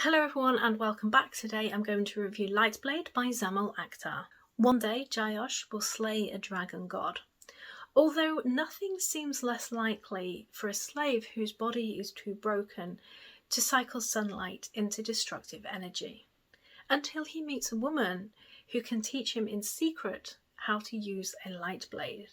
Hello everyone and welcome back. Today I'm going to review Lightblade by Zamil Akhtar. One day Jayosh will slay a dragon god. Although nothing seems less likely for a slave whose body is too broken to cycle sunlight into destructive energy. Until he meets a woman who can teach him in secret how to use a light blade,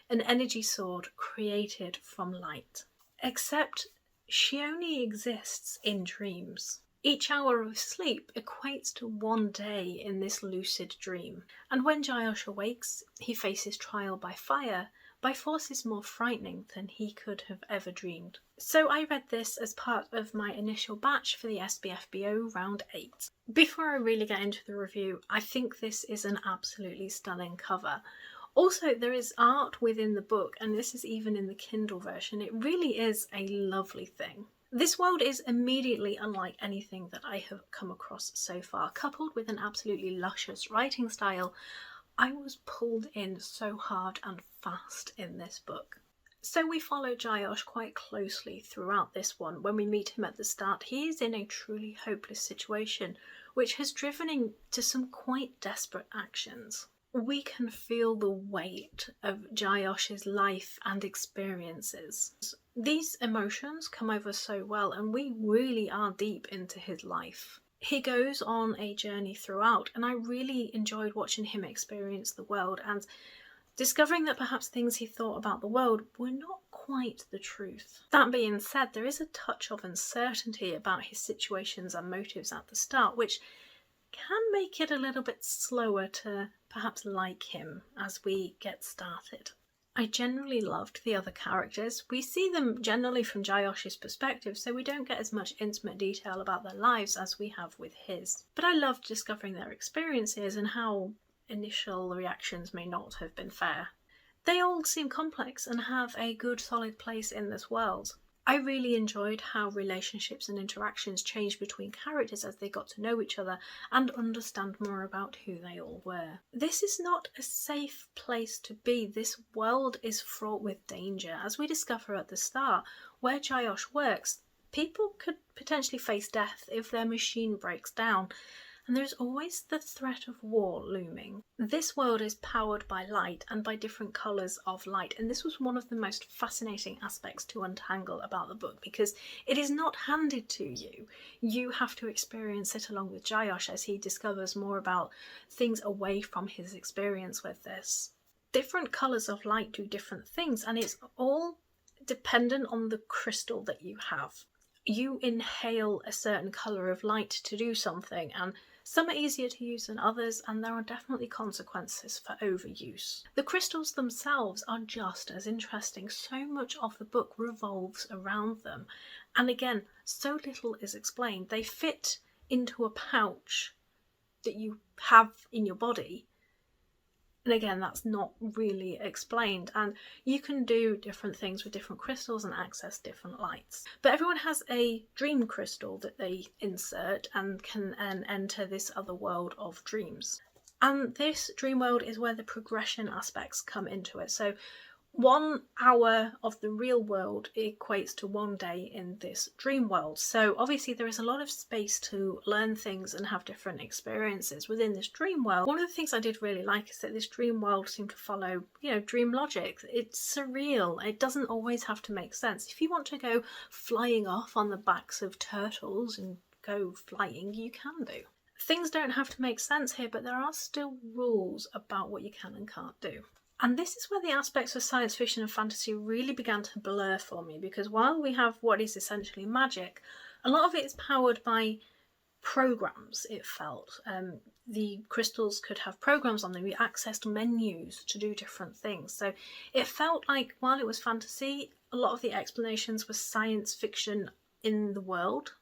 an energy sword created from light. Except she only exists in dreams. Each hour of sleep equates to one day in this lucid dream, and when Jayosh awakes, he faces trial by fire, by forces more frightening than he could have ever dreamed. So I read this as part of my initial batch for the SPFBO round 8. Before I really get into the review, I think this is an absolutely stunning cover. Also, there is art within the book, and this is even in the Kindle version. It really is a lovely thing. This world is immediately unlike anything that I have come across so far. Coupled with an absolutely luscious writing style, I was pulled in so hard and fast in this book. So we follow Jayosh quite closely throughout this one. When we meet him at the start, he is in a truly hopeless situation, which has driven him to some quite desperate actions. We can feel the weight of Jayosh's life and experiences. These emotions come over so well, and we really are deep into his life. He goes on a journey throughout, and I really enjoyed watching him experience the world and discovering that perhaps things he thought about the world were not quite the truth. That being said, there is a touch of uncertainty about his situations and motives at the start, which can make it a little bit slower to perhaps like him as we get started. I generally loved the other characters. We see them generally from Jayosh's perspective, so we don't get as much intimate detail about their lives as we have with his. But I loved discovering their experiences and how initial reactions may not have been fair. They all seem complex and have a good solid place in this world. I really enjoyed how relationships and interactions changed between characters as they got to know each other and understand more about who they all were. This is not a safe place to be. This world is fraught with danger. As we discover at the start, where Jayosh works, people could potentially face death if their machine breaks down, and there's always the threat of war looming. This world is powered by light and by different colours of light, and this was one of the most fascinating aspects to untangle about the book, because it is not handed to you. You have to experience it along with Jayosh as he discovers more about things away from his experience with this. Different colours of light do different things, and it's all dependent on the crystal that you have. You inhale a certain colour of light to do something, and some are easier to use than others, and there are definitely consequences for overuse. The crystals themselves are just as interesting. So much of the book revolves around them, and again, so little is explained. They fit into a pouch that you have in your body, and again, that's not really explained, and you can do different things with different crystals and access different lights. But everyone has a dream crystal that they insert and can enter this other world of dreams. And this dream world is where the progression aspects come into it. So 1 hour of the real world equates to one day in this dream world. So obviously there is a lot of space to learn things and have different experiences within this dream world. One of the things I did really like is that this dream world seemed to follow, dream logic. It's surreal. It doesn't always have to make sense. If you want to go flying off on the backs of turtles and go flying, you can do. Things don't have to make sense here, but there are still rules about what you can and can't do. And this is where the aspects of science fiction and fantasy really began to blur for me, because while we have what is essentially magic, a lot of it is powered by programs, it felt. The crystals could have programs on them. We accessed menus to do different things. So it felt like while it was fantasy, a lot of the explanations were science fiction in the world.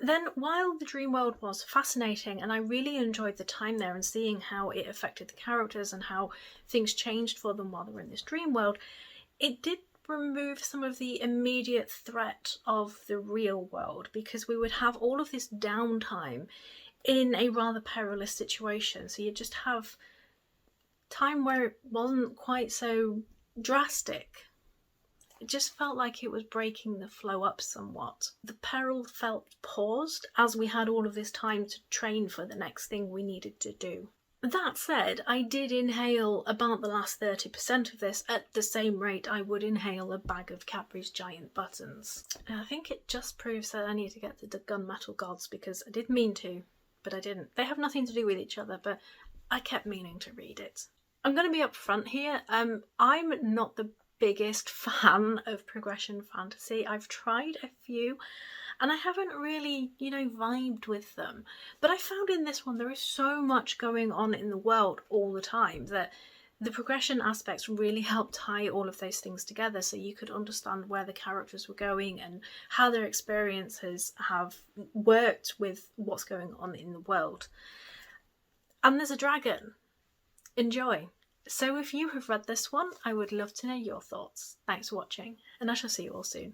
Then, while the dream world was fascinating, and I really enjoyed the time there and seeing how it affected the characters and how things changed for them while they were in this dream world, it did remove some of the immediate threat of the real world, because we would have all of this downtime in a rather perilous situation. So you just have time where it wasn't quite so drastic. it just felt like it was breaking the flow up somewhat. The peril felt paused as we had all of this time to train for the next thing we needed to do. That said, I did inhale about the last 30% of this at the same rate I would inhale a bag of Cadbury's giant buttons. And I think it just proves that I need to get the gunmetal gods, because I did mean to, but I didn't. They have nothing to do with each other, but I kept meaning to read it. I'm going to be upfront here. I'm not the biggest fan of progression fantasy. I've tried a few and I haven't really, vibed with them. But I found in this one there is so much going on in the world all the time that the progression aspects really helped tie all of those things together, so you could understand where the characters were going and how their experiences have worked with what's going on in the world. And there's a dragon. Enjoy. So if you have read this one, I would love to know your thoughts. Thanks for watching, and I shall see you all soon.